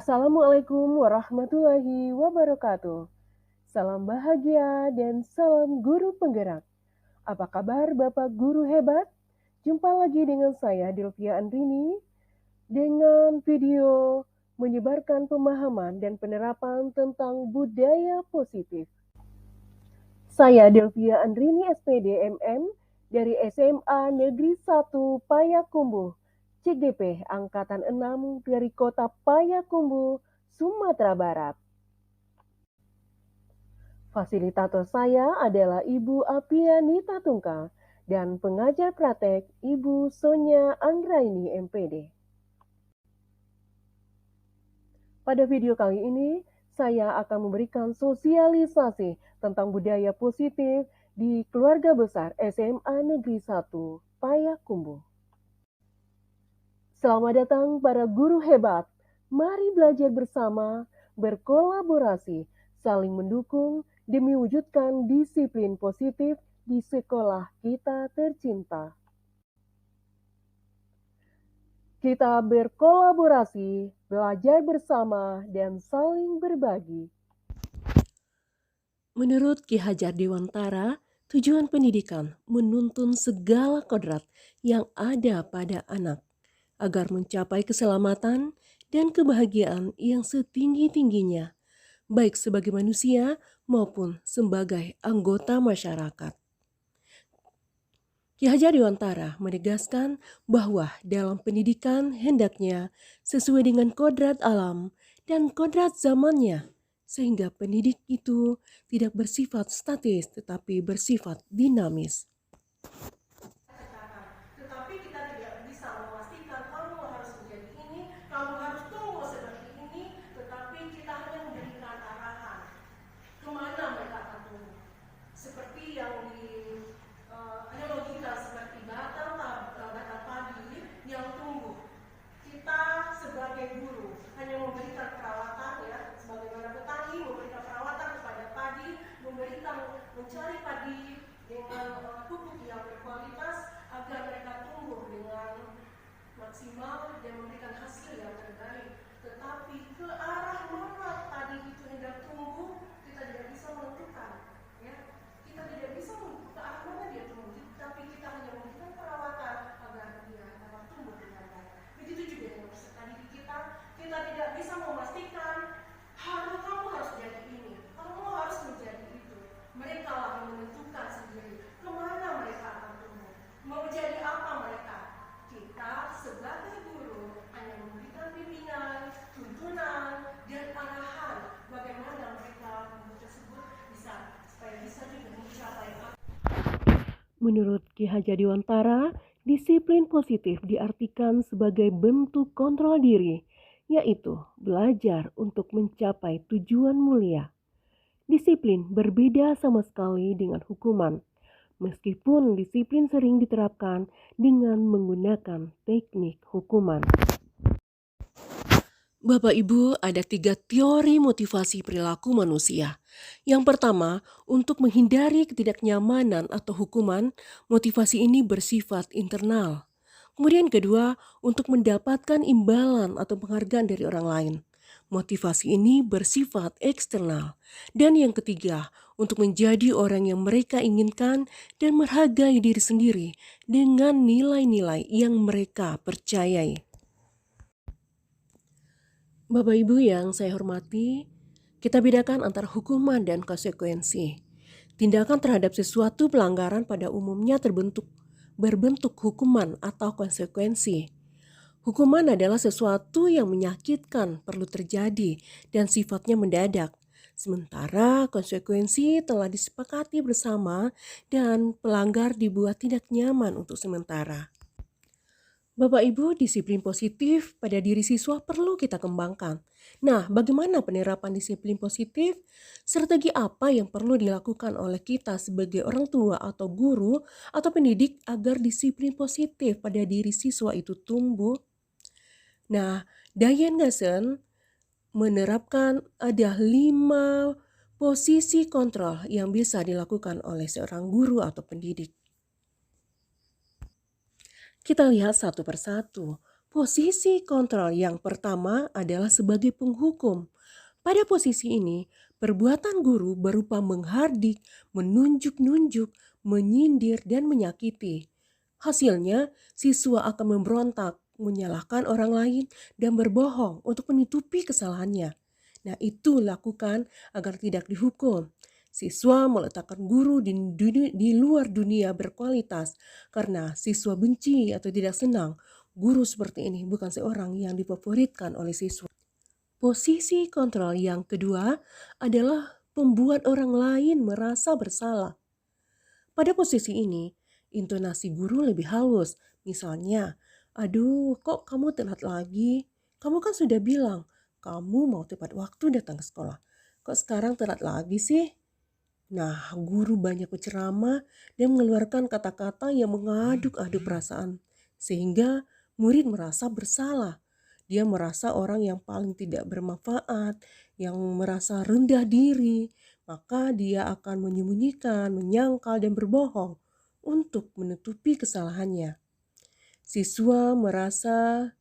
Assalamualaikum warahmatullahi wabarakatuh. Salam bahagia dan salam guru penggerak. Apa kabar Bapak Guru hebat? Jumpa lagi dengan saya Delvia Andrini dengan video menyebarkan pemahaman dan penerapan tentang budaya positif. Saya Delvia Andrini SPD MM dari SMA Negeri 1 Payakumbuh, CGP Angkatan 6 dari Kota Payakumbuh, Sumatera Barat. Fasilitator saya adalah Ibu Apiani Tatungka dan pengajar praktek Ibu Sonia Anggraini MPD. Pada video kali ini, saya akan memberikan sosialisasi tentang budaya positif di keluarga besar SMA Negeri 1 Payakumbuh. Selamat datang para guru hebat. Mari belajar bersama, berkolaborasi, saling mendukung demi wujudkan disiplin positif di sekolah kita tercinta. Kita berkolaborasi, belajar bersama, dan saling berbagi. Menurut Ki Hajar Dewantara, tujuan pendidikan menuntun segala kodrat yang ada pada anak agar mencapai keselamatan dan kebahagiaan yang setinggi-tingginya, baik sebagai manusia maupun sebagai anggota masyarakat. Ki Hajar Dewantara menegaskan bahwa dalam pendidikan hendaknya sesuai dengan kodrat alam dan kodrat zamannya, sehingga pendidik itu tidak bersifat statis tetapi bersifat dinamis. Tetapi kita tidak bisa memastikan kamu harus menjadi ini, kamu harus tumbuh seperti ini, tetapi kita hanya memberikan arahan kemana mereka akan tumbuh. Seperti yang analogikan seperti batang padi yang tumbuh. Kita sebagai guru hanya memberikan perawatan, ya, sebagaimana petani memberikan perawatan kepada padi, mencari padi dengan pupuk yang berkualitas agar mereka tumbuh dengan maksimal dan memberikan hasil yang terbaik. Tetapi ke arah mana padi itu hendak tumbuh, kita tidak bisa menentukan. Ya, kita tidak bisa ke arah mana dia tumbuh, tapi kita hanya memberikan perawatan agar dia dapat tumbuh dengan baik. Begitu juga dengan peserta didik kita, kita tidak bisa memastikan kamu harus jadi ini, kamu harus menjadi itu. Mereka lah yang menentukan sendiri kemana mereka akan tumbuh, mau jadi apa mereka. Kita sebagai guru hanya memberikan bimbingan, tuntunan, dan arahan bagaimana mereka tersebut supaya bisa juga mencapai apa. Menurut Ki Hajar Dewantara, disiplin positif diartikan sebagai bentuk kontrol diri, yaitu belajar untuk mencapai tujuan mulia. Disiplin berbeda sama sekali dengan hukuman, meskipun disiplin sering diterapkan dengan menggunakan teknik hukuman. Bapak Ibu, ada 3 teori motivasi perilaku manusia. Yang pertama, untuk menghindari ketidaknyamanan atau hukuman, motivasi ini bersifat internal. Kemudian kedua, untuk mendapatkan imbalan atau penghargaan dari orang lain. Motivasi ini bersifat eksternal. Dan yang ketiga, untuk menjadi orang yang mereka inginkan dan menghargai diri sendiri dengan nilai-nilai yang mereka percayai. Bapak Ibu yang saya hormati, kita bedakan antara hukuman dan konsekuensi. Tindakan terhadap sesuatu pelanggaran pada umumnya berbentuk hukuman atau konsekuensi. Hukuman adalah sesuatu yang menyakitkan, perlu terjadi, dan sifatnya mendadak. Sementara konsekuensi telah disepakati bersama dan pelanggar dibuat tidak nyaman untuk sementara. Bapak Ibu, disiplin positif pada diri siswa perlu kita kembangkan. Nah, bagaimana penerapan disiplin positif? Strategi apa yang perlu dilakukan oleh kita sebagai orang tua atau guru atau pendidik agar disiplin positif pada diri siswa itu tumbuh? Nah, Diane Gassen menerapkan ada 5 posisi kontrol yang bisa dilakukan oleh seorang guru atau pendidik. Kita lihat satu persatu. Posisi kontrol yang pertama adalah sebagai penghukum. Pada posisi ini, perbuatan guru berupa menghardik, menunjuk-nunjuk, menyindir, dan menyakiti. Hasilnya, siswa akan memberontak, menyalahkan orang lain, dan berbohong untuk menutupi kesalahannya. Nah, itu lakukan agar tidak dihukum. Siswa meletakkan guru di luar dunia berkualitas karena siswa benci atau tidak senang. Guru seperti ini bukan seorang yang difavoritkan oleh siswa. Posisi kontrol yang kedua adalah membuat orang lain merasa bersalah. Pada posisi ini, intonasi guru lebih halus. Misalnya, aduh kok kamu telat lagi? Kamu kan sudah bilang, kamu mau tepat waktu datang ke sekolah. Kok sekarang telat lagi sih? Nah, guru banyak berceramah dan mengeluarkan kata-kata yang mengaduk-aduk perasaan. Sehingga murid merasa bersalah. Dia merasa orang yang paling tidak bermanfaat, yang merasa rendah diri, maka dia akan menyembunyikan, menyangkal, dan berbohong untuk menutupi kesalahannya. Siswa merasa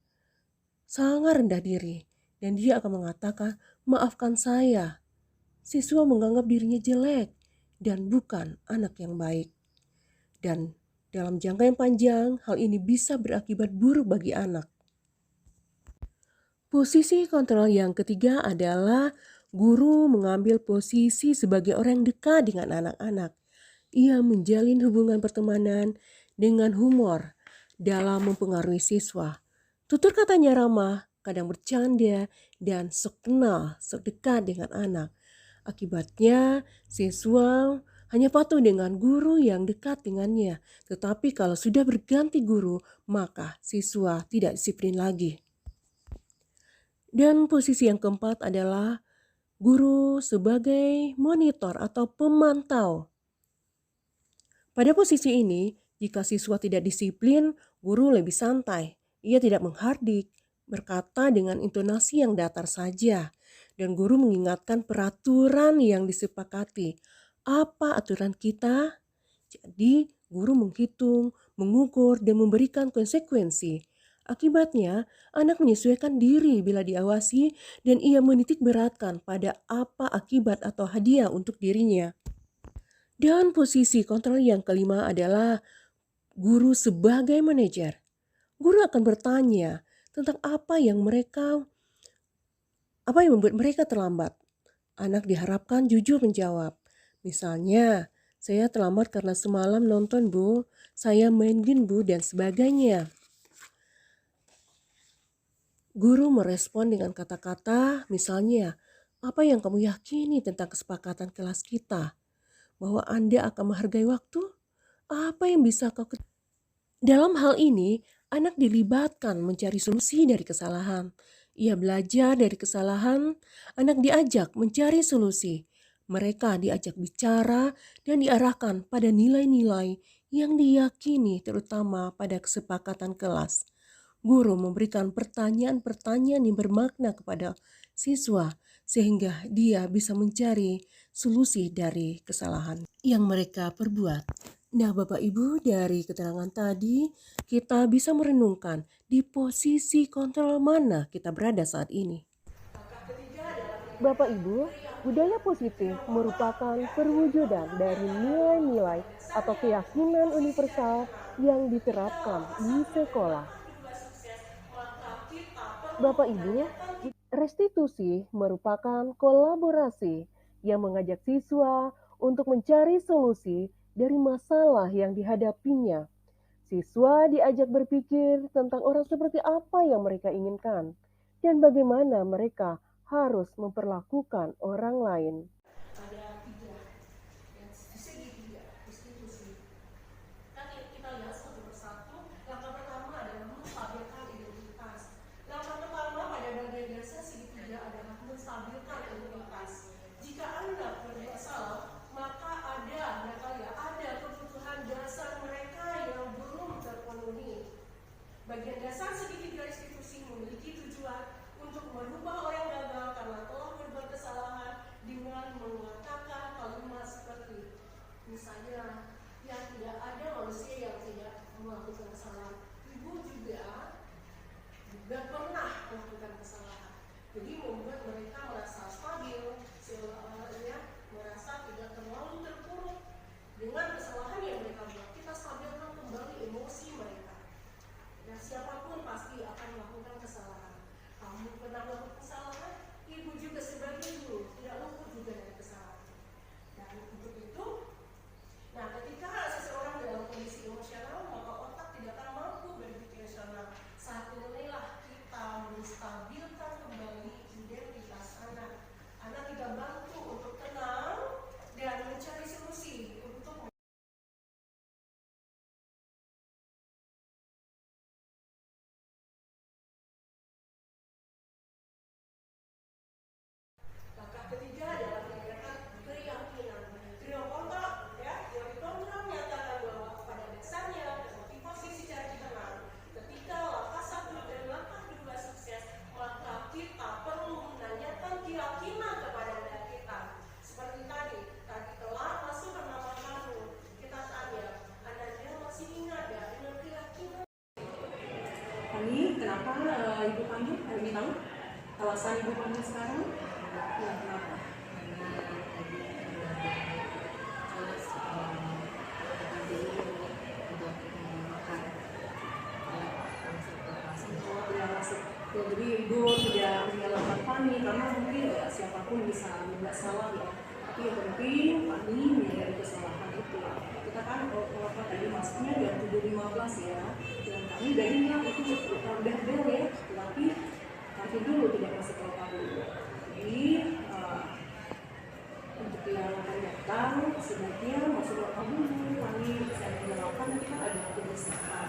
sangat rendah diri dan dia akan mengatakan, maafkan saya. Siswa menganggap dirinya jelek dan bukan anak yang baik. Dan dalam jangka yang panjang, hal ini bisa berakibat buruk bagi anak. Posisi kontrol yang ketiga adalah guru mengambil posisi sebagai orang dekat dengan anak-anak. Ia menjalin hubungan pertemanan dengan humor dalam mempengaruhi siswa. Tutur katanya ramah, kadang bercanda, dan sok kenal, sok dekat dengan anak. Akibatnya, siswa hanya patuh dengan guru yang dekat dengannya. Tetapi kalau sudah berganti guru, maka siswa tidak disiplin lagi. Dan posisi yang keempat adalah guru sebagai monitor atau pemantau. Pada posisi ini, jika siswa tidak disiplin, guru lebih santai. Ia tidak menghardik, berkata dengan intonasi yang datar saja. Dan guru mengingatkan peraturan yang disepakati. Apa aturan kita? Jadi, guru menghitung, mengukur, dan memberikan konsekuensi. Akibatnya, anak menyesuaikan diri bila diawasi dan ia menitik beratkan pada apa akibat atau hadiah untuk dirinya. Dan posisi kontrol yang kelima adalah guru sebagai manajer. Guru akan bertanya tentang apa yang membuat mereka terlambat. Anak diharapkan jujur menjawab. Misalnya, saya terlambat karena semalam nonton Bu, saya main game Bu, dan sebagainya. Guru merespon dengan kata-kata, misalnya, apa yang kamu yakini tentang kesepakatan kelas kita? Bahwa Anda akan menghargai waktu? Apa yang bisa kau Dalam hal ini, anak dilibatkan mencari solusi dari kesalahan. Ia belajar dari kesalahan, anak diajak mencari solusi. Mereka diajak bicara dan diarahkan pada nilai-nilai yang diyakini terutama pada kesepakatan kelas. Guru memberikan pertanyaan-pertanyaan yang bermakna kepada siswa sehingga dia bisa mencari solusi dari kesalahan yang mereka perbuat. Nah, Bapak Ibu, dari keterangan tadi kita bisa merenungkan di posisi kontrol mana kita berada saat ini. Bapak Ibu, budaya positif merupakan perwujudan dari nilai-nilai atau keyakinan universal yang diterapkan di sekolah. Bapak Ibu, restitusi merupakan kolaborasi yang mengajak siswa untuk mencari solusi dari masalah yang dihadapinya. Siswa diajak berpikir tentang orang seperti apa yang mereka inginkan dan bagaimana mereka harus memperlakukan orang lain. Ada tiga, ya, segitiga institusi. Kan kita lihat satu persatu. Langkah pertama adalah menstabilkan identitas. Langkah pertama pada bagian dasar segitiga adalah menstabilkan identitas. Jika Anda berbuat salah, maka ada kebutuhan dasar mereka yang belum terpenuhi. Bagian dasar segitiga institusi memiliki tujuan untuk merubah orang gagal karena telah berbuat kesalahan dengan mengatakan kalimat seperti, misalnya, ya tidak ada manusia yang tidak melakukan kesalahan. Ibu juga juga pernah melakukan kesalahan. Jadi membuat mereka merasa stabil, ya, merasa tidak terlalu terpuruk dengan kesalahan yang mereka buat. Kita stabilkan kembali emosi mereka. Dan siapapun pasti akan melakukan kesalahan. Kamu pernah melakukan kesalahan, ibu juga sebagai guru tidak luput juga dari kesalahan. Dan untuk itu, nah ketika seseorang dalam kondisi emosional, maka otak tidak akan mampu berpikir rasional. Saat inilah kita menstabilkan kembali identitas anak. Anak kita bantu untuk tenang dan mencari solusi untuk langkah ketiga adalah menanyakan keyakinan. Trio kontra, ya, teori kontra menyatakan bahwa pada dasarnya motivasi secara internal. Ketika langkah 1 dan langkah 2 sukses, maka kita perlu menanyakan keyakinan kepada diri kita. Seperti tadi telah masuk ke nama kamu, kita tanya, Anda masih ingat ya dengan keyakinan? Pani, kenapa ibu panggil? Ibu tahu alasan ibu panggil sekarang? Ya, kenapa? Karena tadi jelas diri untuk makan masuk. Ya, jadi ibu tidak menyalahkan Pani karena mungkin ya siapapun bisa membuat salah ya. Tapi yang penting Pani menyadari kesalahan itu. Kita kan apa tadi masuknya jam 7.15 ya. Dan kami udah ingat itu udah bel ya. Tapi nanti dulu tidak masuk ke kami. Jadi untuk yang akan datang sebaiknya masuk ke kami dulu. Kami bisa menjelaskan nanti kan ada tulisan.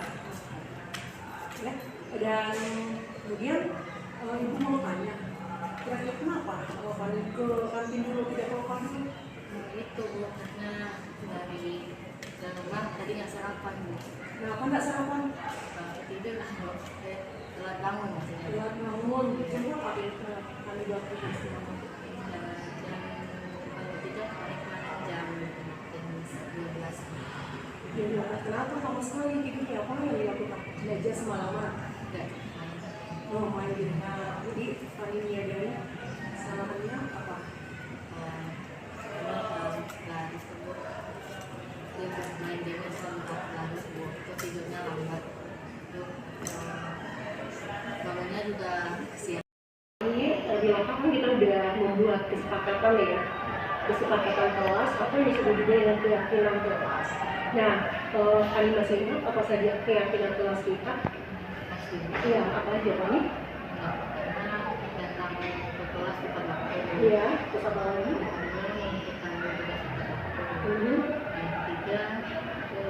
Ya, dan kemudian ibu mau tanya, kira-kira kenapa kalau Pani ke kantin dulu tidak ke kantin? itu karena dari rumah tadi nggak sarapan Bu. Kenapa nggak sarapan? Tidur lah Bu. Telat bangun maksudnya. Telat bangun, jam berapa Pani waktu di sana? Kalau tidak paling kemarin jam 12. Ya, kenapa sama sekali tidurnya apa yang dilakukan? Belajar semalaman? Enggak Oh, main di rumah. Jadi Pani menyadari kesalahannya apa? Setelah disebut dia main game setelah disebut tidurnya lambat itu bangunnya juga siang. Ini di belakang kan kita udah membuat kesepakatan ya, kesepakatan kelas apa yang disebut juga dengan keyakinan kelas. Nah, Pani masih ingat apa saja keyakinan kelas kita? Iya, apa aja Pani? Karena datang ke kelas tepat waktu. Iya, terus apa lagi? Yang ketiga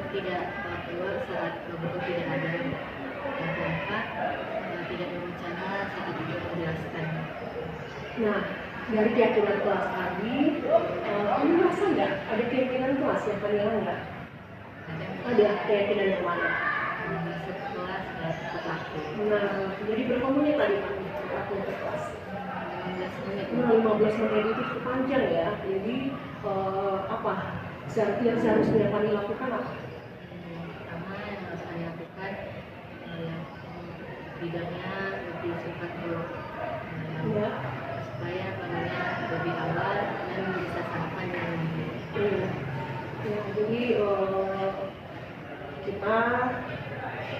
tidak keluar saat betul tidak ada. Yang keempat tidak berencana saat itu menjelaskan. Nah, dari keyakinan kelas tadi, Pani merasa nggak ada keyakinan kelas yang Pani nggak? Ada keyakinan yang mana? Masuk kelas tepat waktu. Nah, jadi berapa menit tadi Pani waktu ke kelas? 15 menit. Nah, 15 menit itu cukup panjang ya. Jadi apa yang seharusnya Pani lakukan apa? Pertama yang harus saya lakukan bidangnya lebih cepat dulu Ya. supaya badannya lebih awal dan bisa sarapan dengan lebih. Ya, jadi kita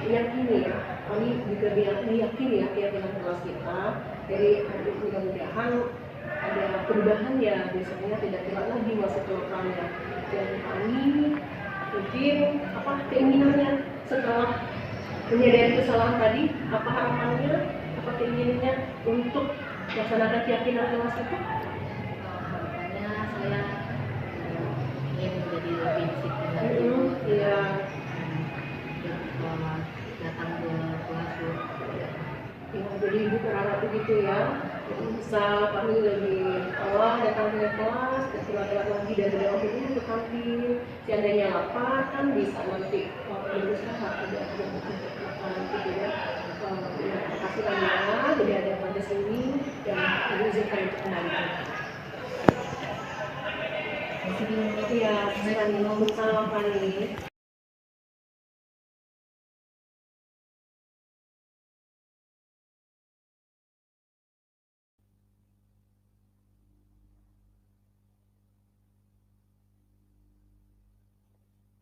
meyakini ya, kami juga meyakini ya keyakinan kelas kita. Jadi mudah-mudahan ada perubahan ya, biasanya tidak telat lagi masuk ke lokalnya. Dan kami mungkin apa keinginannya setelah menyadari kesalahan tadi, apa harapannya, apa keinginannya untuk melaksanakan keyakinan kelas itu? Harapannya saya ingin menjadi lebih disiplin lagi. Iya. Datang ke kelas Bu. Ya, jadi ibu berharap begitu ya, bisa kami lebih awal datang ke kelas, telat lagi dan tidak waktu itu ke kantin. Seandainya lapar kan bisa nanti berusaha ada untuk makan gitu ya. Terima kasih banyak, jadi ada pada sini dan mengizinkan untuk kembali. Iya, selamat malam.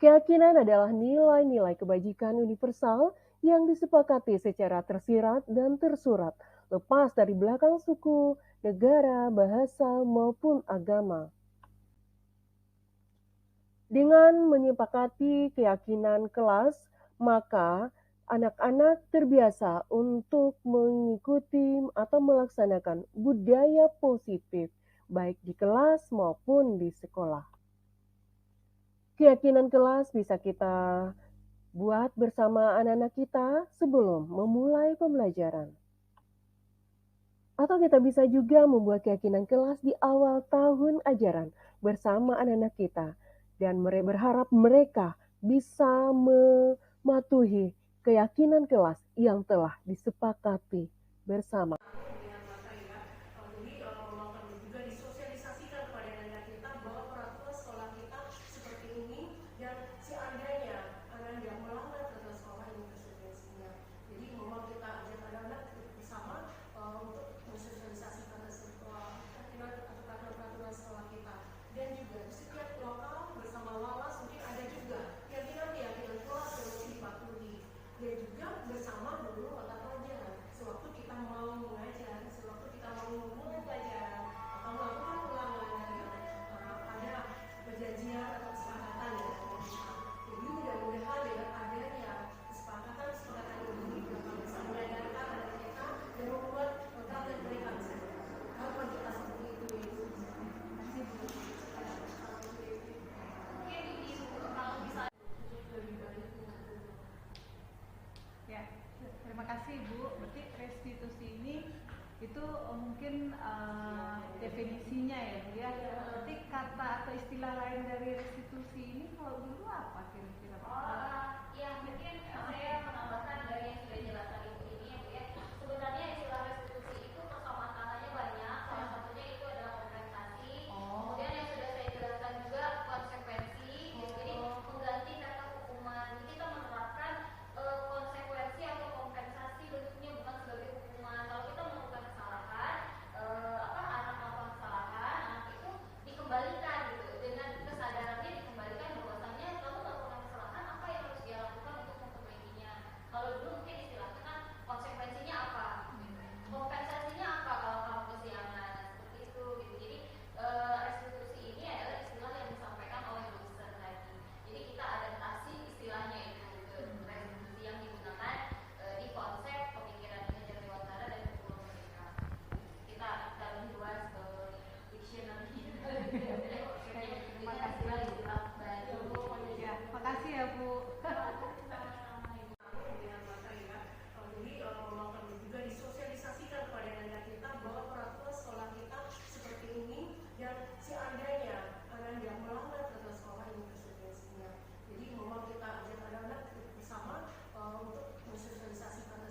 Keyakinan adalah nilai-nilai kebajikan universal yang disepakati secara tersirat dan tersurat, lepas dari belakang suku, negara, bahasa, maupun agama. Dengan menyepakati keyakinan kelas, maka anak-anak terbiasa untuk mengikuti atau melaksanakan budaya positif, baik di kelas maupun di sekolah. Keyakinan kelas bisa kita buat bersama anak-anak kita sebelum memulai pembelajaran. Atau kita bisa juga membuat keyakinan kelas di awal tahun ajaran bersama anak-anak kita. Dan berharap mereka bisa mematuhi keyakinan kelas yang telah disepakati bersama. Jadi juga disosialisasikan kepada anak kita bahwa peraturan sekolah kita seperti ini dan seandainya anak yang melanggar peraturan sekolah ini konsekuensinya. Jadi memang kita ajak anak-anak bersama untuk mensosialisasikan peraturan sekolah kita dan juga di setiap lokal bersama Walas mungkin ada juga keyakinan kelas yang mesti dipatuhi dan juga bersama dulu mata pelajaran sewaktu kita mau mengajar, sewaktu kita mau memulai pelajaran atau melakukan ulangan ada perjanjian atau kesepakatan ya dengan kita. Jadi mudah-mudahan dengan adanya kesepakatan ini dapat bisa menyadarkan anak kita dan membuat target mereka harapan kita seperti itu. Ya, terima kasih Bu. Berarti restitusi ini itu mungkin definisinya ya Bu ya. Berarti kata atau istilah lain dari restitusi ini kalau dulu apa kira-kira? Ya mungkin saya menambahkan dari yang sudah dijelaskan Ibu ini ya Bu ya. Sebenarnya istilah restitusi itu persamaan-samannya banyak. Salah satunya itu adalah kompensasi. Kemudian yang sudah saya jelaskan juga konsekuensi. Jadi mengganti kata hukuman. Jadi kita menerapkan konsekuensi atau kompensasi bentuknya bukan sebagai hukuman. Kalau kita melakukan kesalahan, anak melakukan kesalahan, anak itu dikembalikan gitu dengan kesadarannya dikembalikan bahwasanya kamu melakukan kesalahan apa yang harus dia lakukan untuk memperbaikinya. Kalau dulu mungkin istilahnya kan konsekuensinya apa, kompensasinya apa kalau kamu kesiangan seperti itu gitu. Jadi restitusi ini adalah istilah yang disampaikan oleh dosen tadi. Jadi kita adaptasi istilahnya itu ke restitusi yang digunakan di konsep pemikiran mengajar dewasa dan kurikulum mereka. Kita lebih luas ke dictionary. Terima kasih. Ya, makasih ya Bu. Jadi memang juga disosialisasikan kepada anak kita bahwa peraturan sekolah kita seperti ini dan seandainya anak yang melanggar peraturan sekolah ini konsekuensinya. Jadi memang kita ajak anak-anak bersama untuk mensosialisasikan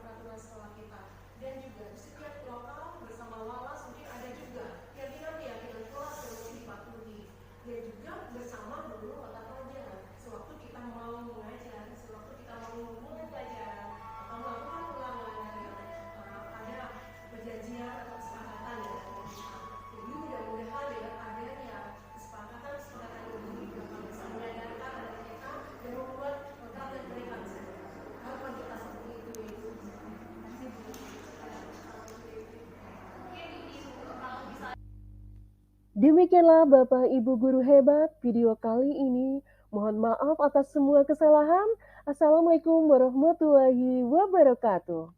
peraturan sekolah kita dan juga di setiap lokal bersama Walas mungkin ada juga keyakinan kelas yang mesti dipatuhi dan juga bersama dulu mata pelajaran sewaktu kita mau mengajar, sewaktu kita mau memulai pelajaran atau melakukan ulangan ada perjanjian atau kesepakatan ya dengan kita. Jadi mudah-mudahan dengan adanya kesepakatan ini dapat bisa menyadarkan anak kita dan membuat target mereka harapan kita seperti itu. Demikianlah Bapak Ibu Guru hebat video kali ini. Mohon maaf atas semua kesalahan. Assalamualaikum warahmatullahi wabarakatuh.